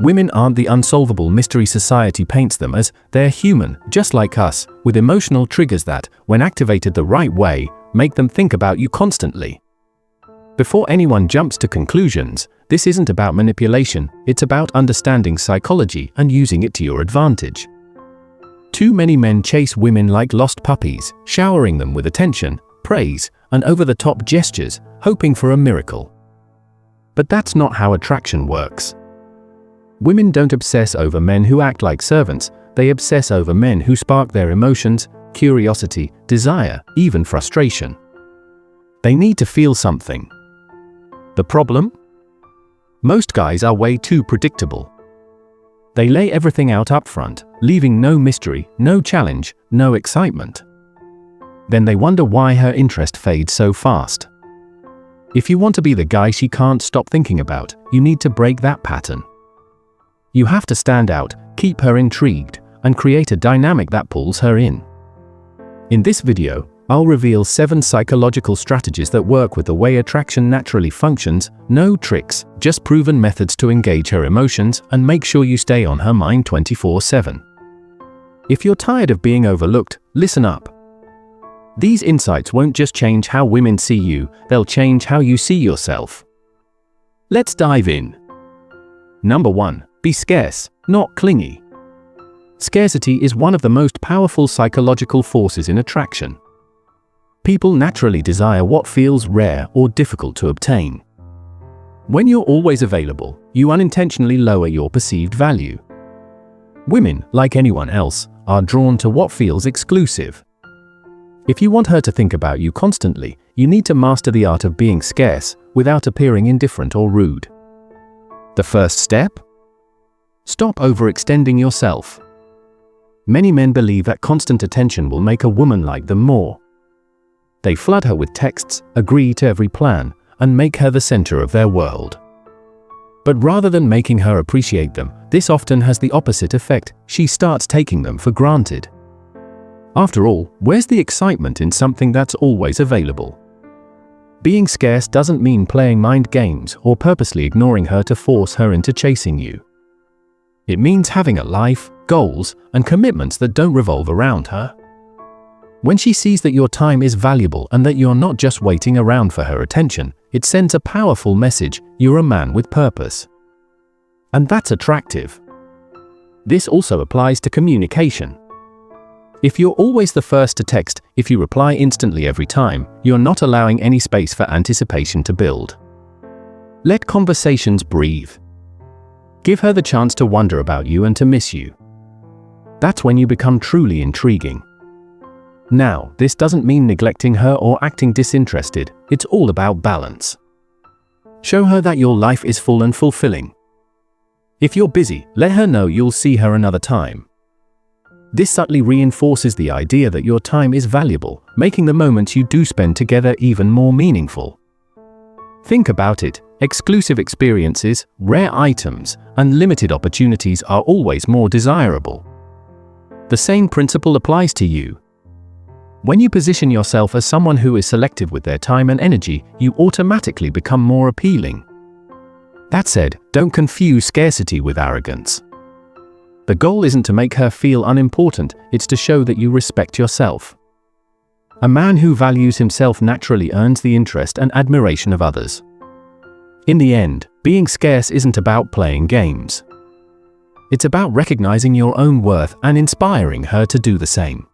Women aren't the unsolvable mystery society paints them as. They're human, just like us, with emotional triggers that, when activated the right way, make them think about you constantly. Before anyone jumps to conclusions, this isn't about manipulation, it's about understanding psychology and using it to your advantage. Too many men chase women like lost puppies, showering them with attention, praise, and over-the-top gestures, hoping for a miracle. But that's not how attraction works. Women don't obsess over men who act like servants, they obsess over men who spark their emotions, curiosity, desire, even frustration. They need to feel something. The problem? Most guys are way too predictable. They lay everything out up front, leaving no mystery, no challenge, no excitement. Then they wonder why her interest fades so fast. If you want to be the guy she can't stop thinking about, you need to break that pattern. You have to stand out, keep her intrigued, and create a dynamic that pulls her in. In this video, I'll reveal 7 psychological strategies that work with the way attraction naturally functions, no tricks, just proven methods to engage her emotions and make sure you stay on her mind 24/7. If you're tired of being overlooked, listen up. These insights won't just change how women see you, they'll change how you see yourself. Let's dive in. Number 1. Be scarce, not clingy. Scarcity is one of the most powerful psychological forces in attraction. People naturally desire what feels rare or difficult to obtain. When you're always available, you unintentionally lower your perceived value. Women, like anyone else, are drawn to what feels exclusive. If you want her to think about you constantly, you need to master the art of being scarce without appearing indifferent or rude. The first step? Stop overextending yourself. Many men believe that constant attention will make a woman like them more. They flood her with texts, agree to every plan, and make her the center of their world. But rather than making her appreciate them, this often has the opposite effect. She starts taking them for granted. After all, where's the excitement in something that's always available? Being scarce doesn't mean playing mind games or purposely ignoring her to force her into chasing you. It means having a life, goals, and commitments that don't revolve around her. When she sees that your time is valuable and that you're not just waiting around for her attention, it sends a powerful message: you're a man with purpose. And that's attractive. This also applies to communication. If you're always the first to text, if you reply instantly every time, you're not allowing any space for anticipation to build. Let conversations breathe. Give her the chance to wonder about you and to miss you. That's when you become truly intriguing. Now, this doesn't mean neglecting her or acting disinterested, it's all about balance. Show her that your life is full and fulfilling. If you're busy, let her know you'll see her another time. This subtly reinforces the idea that your time is valuable, making the moments you do spend together even more meaningful. Think about it, exclusive experiences, rare items, and limited opportunities are always more desirable. The same principle applies to you. When you position yourself as someone who is selective with their time and energy, you automatically become more appealing. That said, don't confuse scarcity with arrogance. The goal isn't to make her feel unimportant, it's to show that you respect yourself. A man who values himself naturally earns the interest and admiration of others. In the end, being scarce isn't about playing games. It's about recognizing your own worth and inspiring her to do the same.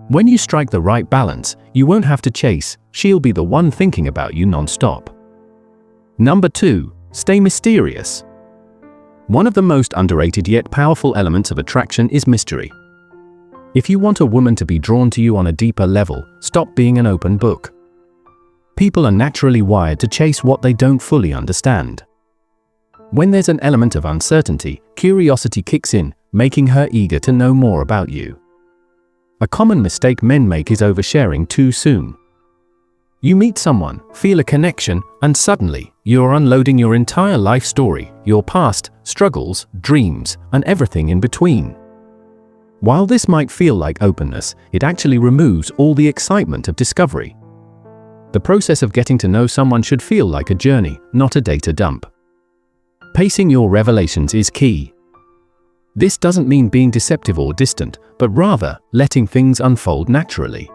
When you strike the right balance, you won't have to chase, she'll be the one thinking about you non-stop. Number 2. Stay mysterious. One of the most underrated yet powerful elements of attraction is mystery. If you want a woman to be drawn to you on a deeper level, stop being an open book. People are naturally wired to chase what they don't fully understand. When there's an element of uncertainty, curiosity kicks in, making her eager to know more about you. A common mistake men make is oversharing too soon. You meet someone, feel a connection, and suddenly, you're unloading your entire life story, your past, struggles, dreams, and everything in between. While this might feel like openness, it actually removes all the excitement of discovery. The process of getting to know someone should feel like a journey, not a data dump. Pacing your revelations is key. This doesn't mean being deceptive or distant, but rather letting things unfold naturally.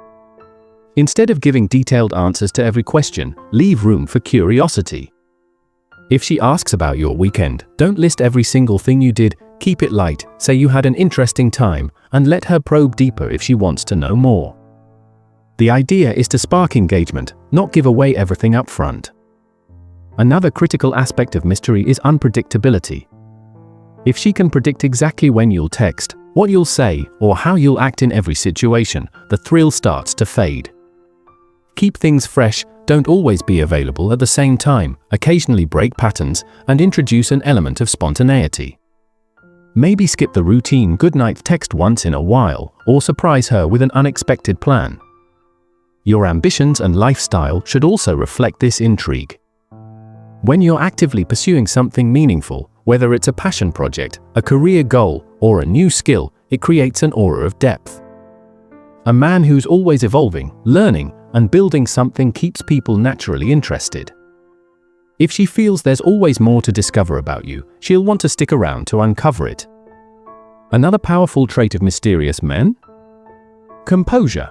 Instead of giving detailed answers to every question, leave room for curiosity. If she asks about your weekend, don't list every single thing you did, keep it light, say you had an interesting time, and let her probe deeper if she wants to know more. The idea is to spark engagement, not give away everything up front. Another critical aspect of mystery is unpredictability. If she can predict exactly when you'll text, what you'll say, or how you'll act in every situation, the thrill starts to fade. Keep things fresh, don't always be available at the same time, occasionally break patterns, and introduce an element of spontaneity. Maybe skip the routine goodnight text once in a while, or surprise her with an unexpected plan. Your ambitions and lifestyle should also reflect this intrigue. When you're actively pursuing something meaningful, whether it's a passion project, a career goal, or a new skill, it creates an aura of depth. A man who's always evolving, learning, and building something keeps people naturally interested. If she feels there's always more to discover about you, she'll want to stick around to uncover it. Another powerful trait of mysterious men? Composure.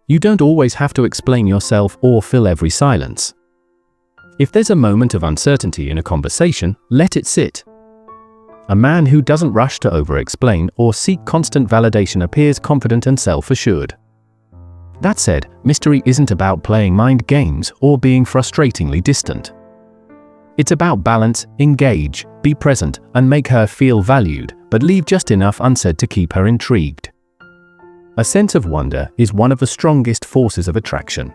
You don't always have to explain yourself or fill every silence. If there's a moment of uncertainty in a conversation, let it sit. A man who doesn't rush to over-explain or seek constant validation appears confident and self-assured. That said, mystery isn't about playing mind games or being frustratingly distant. It's about balance, engage, be present, and make her feel valued, but leave just enough unsaid to keep her intrigued. A sense of wonder is one of the strongest forces of attraction.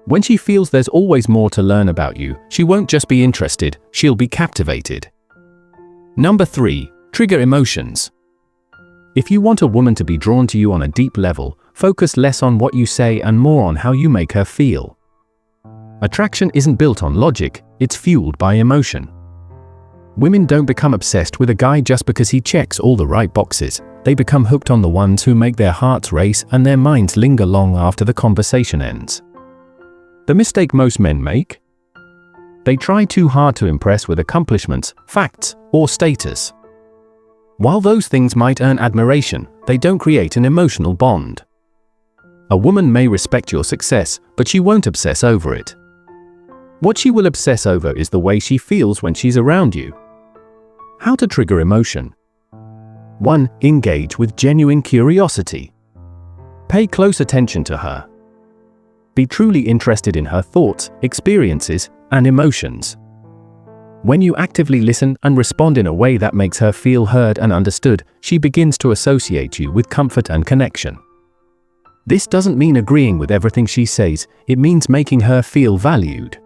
When she feels there's always more to learn about you, she won't just be interested, she'll be captivated. Number 3. Trigger emotions. If you want a woman to be drawn to you on a deep level, focus less on what you say and more on how you make her feel. Attraction isn't built on logic, it's fueled by emotion. Women don't become obsessed with a guy just because he checks all the right boxes. They become hooked on the ones who make their hearts race and their minds linger long after the conversation ends. The mistake most men make? They try too hard to impress with accomplishments, facts, or status. While those things might earn admiration, they don't create an emotional bond. A woman may respect your success, but she won't obsess over it. What she will obsess over is the way she feels when she's around you. How to trigger emotion. 1. Engage with genuine curiosity. Pay close attention to her. Be truly interested in her thoughts, experiences, and emotions. When you actively listen and respond in a way that makes her feel heard and understood, she begins to associate you with comfort and connection. This doesn't mean agreeing with everything she says, it means making her feel valued.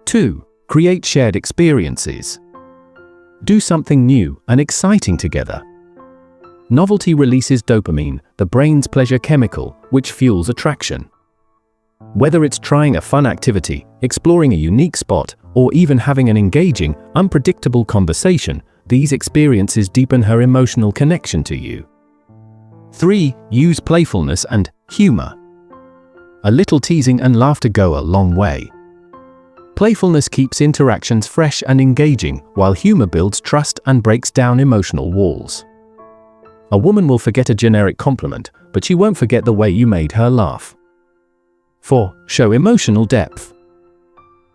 2. Create shared experiences. Do something new and exciting together. Novelty releases dopamine, the brain's pleasure chemical, which fuels attraction. Whether it's trying a fun activity, exploring a unique spot, or even having an engaging, unpredictable conversation, these experiences deepen her emotional connection to you. 3. Use playfulness and humor. A little teasing and laughter go a long way. Playfulness keeps interactions fresh and engaging, while humor builds trust and breaks down emotional walls. A woman will forget a generic compliment, but she won't forget the way you made her laugh. 4. Show emotional depth.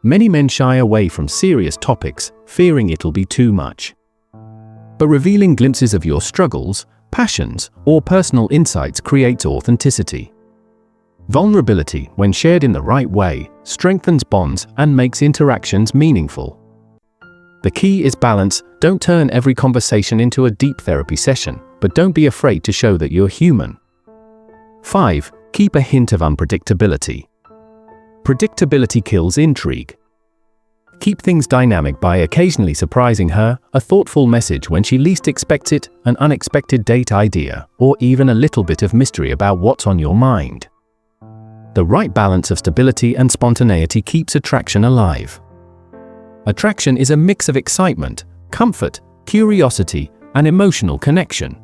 Many men shy away from serious topics, fearing it'll be too much. But revealing glimpses of your struggles, passions, or personal insights creates authenticity. Vulnerability, when shared in the right way, strengthens bonds and makes interactions meaningful. The key is balance. Don't turn every conversation into a deep therapy session, but don't be afraid to show that you're human. 5. Keep a hint of unpredictability. Predictability kills intrigue. Keep things dynamic by occasionally surprising her, a thoughtful message when she least expects it, an unexpected date idea, or even a little bit of mystery about what's on your mind. The right balance of stability and spontaneity keeps attraction alive. Attraction is a mix of excitement, comfort, curiosity, and emotional connection.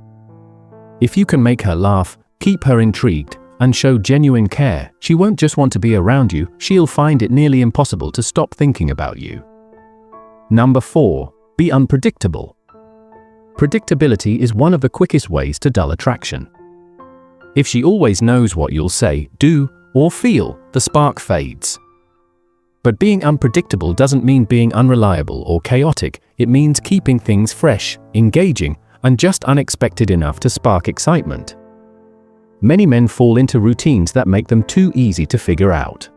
If you can make her laugh, keep her intrigued, and show genuine care, she won't just want to be around you, she'll find it nearly impossible to stop thinking about you. Number 4. Be unpredictable. Predictability is one of the quickest ways to dull attraction. If she always knows what you'll say, do, or feel, the spark fades. But being unpredictable doesn't mean being unreliable or chaotic. It means keeping things fresh, engaging, and just unexpected enough to spark excitement. Many men fall into routines that make them too easy to figure out.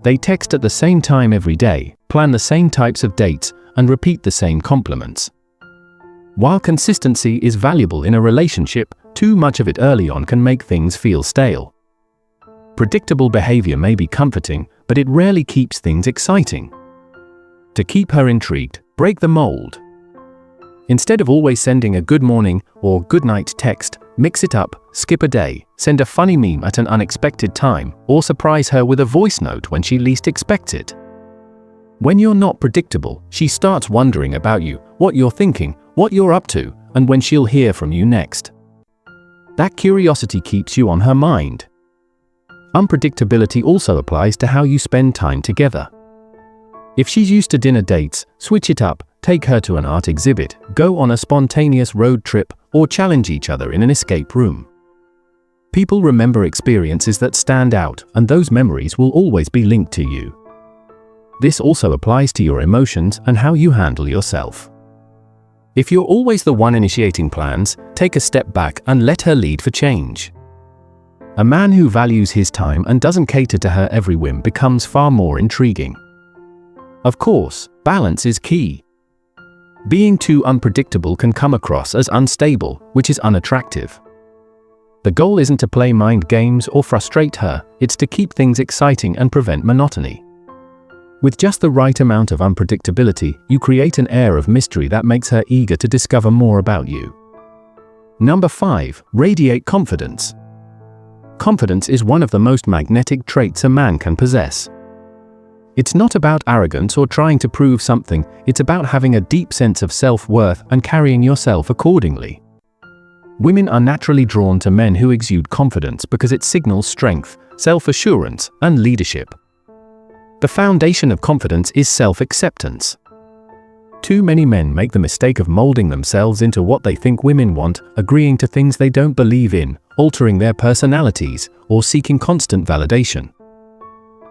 They text at the same time every day, plan the same types of dates, and repeat the same compliments. While consistency is valuable in a relationship, too much of it early on can make things feel stale. Predictable behavior may be comforting, but it rarely keeps things exciting. To keep her intrigued, break the mold. Instead of always sending a good morning or good night text, mix it up, skip a day, send a funny meme at an unexpected time, or surprise her with a voice note when she least expects it. When you're not predictable, she starts wondering about you, what you're thinking, what you're up to, and when she'll hear from you next. That curiosity keeps you on her mind. Unpredictability also applies to how you spend time together. If she's used to dinner dates, switch it up, take her to an art exhibit, go on a spontaneous road trip, or challenge each other in an escape room. People remember experiences that stand out, and those memories will always be linked to you. This also applies to your emotions and how you handle yourself. If you're always the one initiating plans, take a step back and let her lead for change. A man who values his time and doesn't cater to her every whim becomes far more intriguing. Of course, balance is key. Being too unpredictable can come across as unstable, which is unattractive. The goal isn't to play mind games or frustrate her, it's to keep things exciting and prevent monotony. With just the right amount of unpredictability, you create an air of mystery that makes her eager to discover more about you. Number 5. Radiate confidence. Confidence is one of the most magnetic traits a man can possess. It's not about arrogance or trying to prove something, it's about having a deep sense of self-worth and carrying yourself accordingly. Women are naturally drawn to men who exude confidence because it signals strength, self-assurance, and leadership. The foundation of confidence is self-acceptance. Too many men make the mistake of molding themselves into what they think women want, agreeing to things they don't believe in, altering their personalities, or seeking constant validation.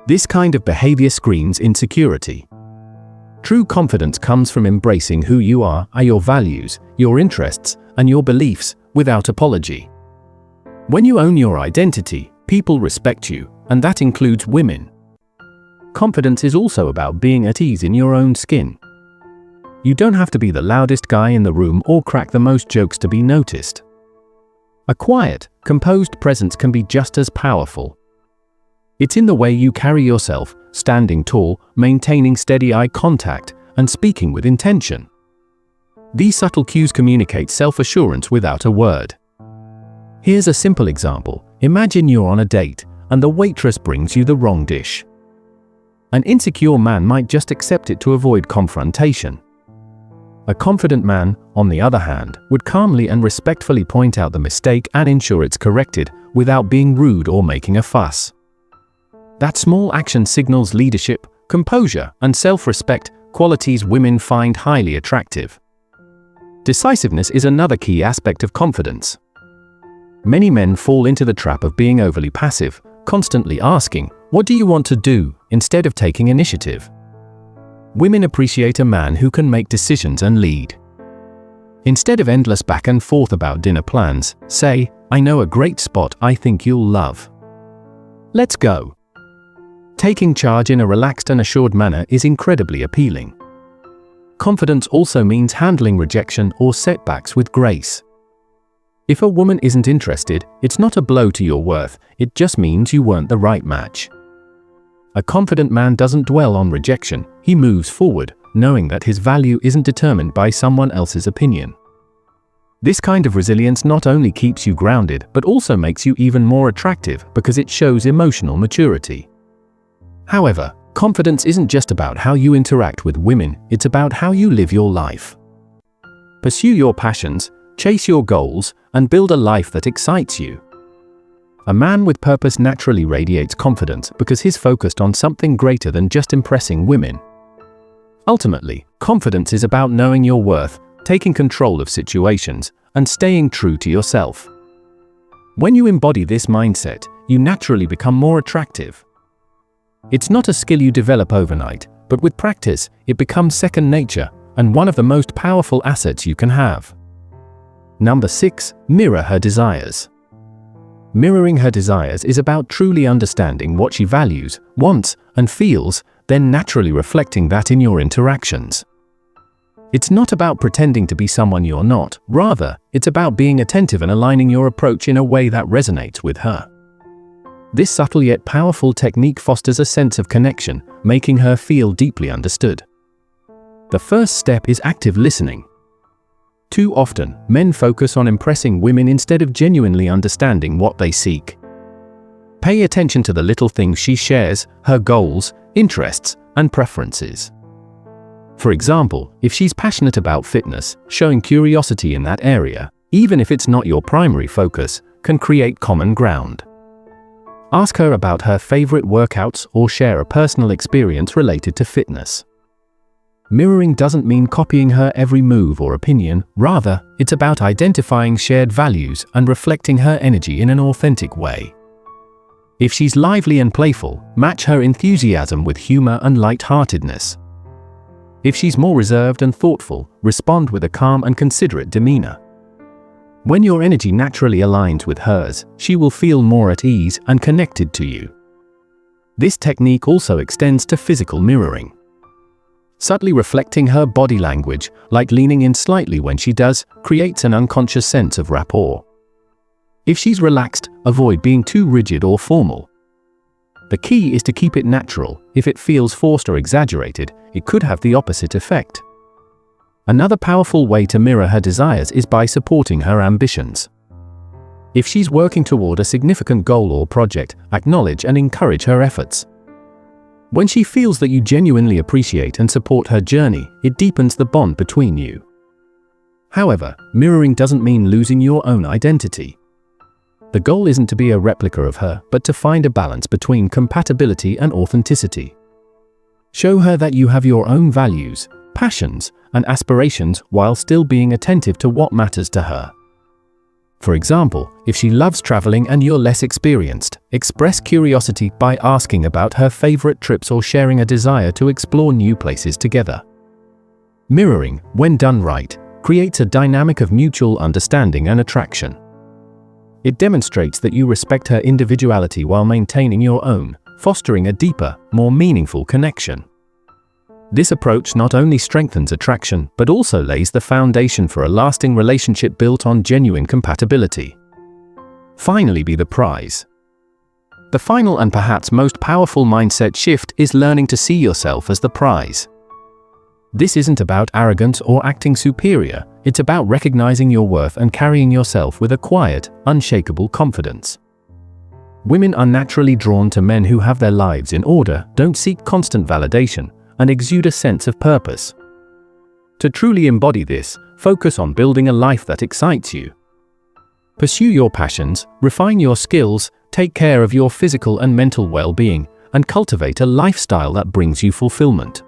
This kind of behavior screams insecurity. True confidence comes from embracing who you are your values, your interests, and your beliefs, without apology. When you own your identity, people respect you, and that includes women. Confidence is also about being at ease in your own skin. You don't have to be the loudest guy in the room or crack the most jokes to be noticed. A quiet, composed presence can be just as powerful. It's in the way you carry yourself, standing tall, maintaining steady eye contact, and speaking with intention. These subtle cues communicate self-assurance without a word. Here's a simple example. Imagine you're on a date, and the waitress brings you the wrong dish. An insecure man might just accept it to avoid confrontation. A confident man, on the other hand, would calmly and respectfully point out the mistake and ensure it's corrected, without being rude or making a fuss. That small action signals leadership, composure, and self-respect, qualities women find highly attractive. Decisiveness is another key aspect of confidence. Many men fall into the trap of being overly passive, constantly asking, "What do you want to do?" instead of taking initiative. Women appreciate a man who can make decisions and lead. Instead of endless back and forth about dinner plans, say, "I know a great spot I think you'll love. Let's go." Taking charge in a relaxed and assured manner is incredibly appealing. Confidence also means handling rejection or setbacks with grace. If a woman isn't interested, it's not a blow to your worth, it just means you weren't the right match. A confident man doesn't dwell on rejection, he moves forward, knowing that his value isn't determined by someone else's opinion. This kind of resilience not only keeps you grounded, but also makes you even more attractive because it shows emotional maturity. However, confidence isn't just about how you interact with women, it's about how you live your life. Pursue your passions, chase your goals, and build a life that excites you. A man with purpose naturally radiates confidence because he's focused on something greater than just impressing women. Ultimately, confidence is about knowing your worth, taking control of situations, and staying true to yourself. When you embody this mindset, you naturally become more attractive. It's not a skill you develop overnight, but with practice, it becomes second nature and one of the most powerful assets you can have. Number 6. Mirror her desires. Mirroring her desires is about truly understanding what she values, wants, and feels, then naturally reflecting that in your interactions. It's not about pretending to be someone you're not, rather, it's about being attentive and aligning your approach in a way that resonates with her. This subtle yet powerful technique fosters a sense of connection, making her feel deeply understood. The first step is active listening. Too often, men focus on impressing women instead of genuinely understanding what they seek. Pay attention to the little things she shares, her goals, interests, and preferences. For example, if she's passionate about fitness, showing curiosity in that area, even if it's not your primary focus, can create common ground. Ask her about her favorite workouts or share a personal experience related to fitness. Mirroring doesn't mean copying her every move or opinion, rather, it's about identifying shared values and reflecting her energy in an authentic way. If she's lively and playful, match her enthusiasm with humor and light-heartedness. If she's more reserved and thoughtful, respond with a calm and considerate demeanor. When your energy naturally aligns with hers, she will feel more at ease and connected to you. This technique also extends to physical mirroring. Subtly reflecting her body language, like leaning in slightly when she does, creates an unconscious sense of rapport. If she's relaxed, avoid being too rigid or formal. The key is to keep it natural. If it feels forced or exaggerated, it could have the opposite effect. Another powerful way to mirror her desires is by supporting her ambitions. If she's working toward a significant goal or project, acknowledge and encourage her efforts. When she feels that you genuinely appreciate and support her journey, it deepens the bond between you. However, mirroring doesn't mean losing your own identity. The goal isn't to be a replica of her, but to find a balance between compatibility and authenticity. Show her that you have your own values, passions, and aspirations while still being attentive to what matters to her. For example, if she loves traveling and you're less experienced, express curiosity by asking about her favorite trips or sharing a desire to explore new places together. Mirroring, when done right, creates a dynamic of mutual understanding and attraction. It demonstrates that you respect her individuality while maintaining your own, fostering a deeper, more meaningful connection. This approach not only strengthens attraction, but also lays the foundation for a lasting relationship built on genuine compatibility. Finally, be the prize. The final and perhaps most powerful mindset shift is learning to see yourself as the prize. This isn't about arrogance or acting superior, it's about recognizing your worth and carrying yourself with a quiet, unshakable confidence. Women are naturally drawn to men who have their lives in order, don't seek constant validation, and exude a sense of purpose. To truly embody this, focus on building a life that excites you. Pursue your passions, refine your skills, take care of your physical and mental well-being, and cultivate a lifestyle that brings you fulfillment.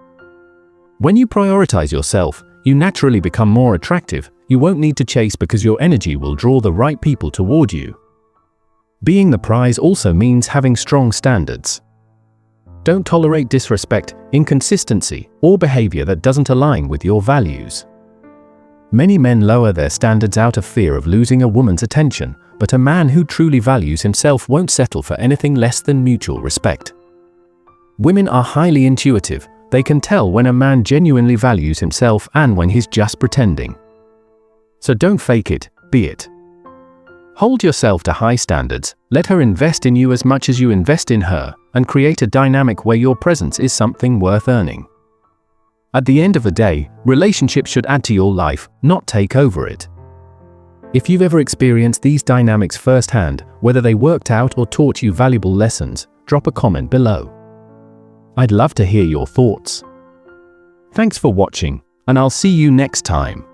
When you prioritize yourself, you naturally become more attractive. You won't need to chase because your energy will draw the right people toward you. Being the prize also means having strong standards. Don't tolerate disrespect, inconsistency, or behavior that doesn't align with your values. Many men lower their standards out of fear of losing a woman's attention, but a man who truly values himself won't settle for anything less than mutual respect. Women are highly intuitive. They can tell when a man genuinely values himself and when he's just pretending. So don't fake it, be it. Hold yourself to high standards, let her invest in you as much as you invest in her, and create a dynamic where your presence is something worth earning. At the end of the day, relationships should add to your life, not take over it. If you've ever experienced these dynamics firsthand, whether they worked out or taught you valuable lessons, drop a comment below. I'd love to hear your thoughts. Thanks for watching, and I'll see you next time.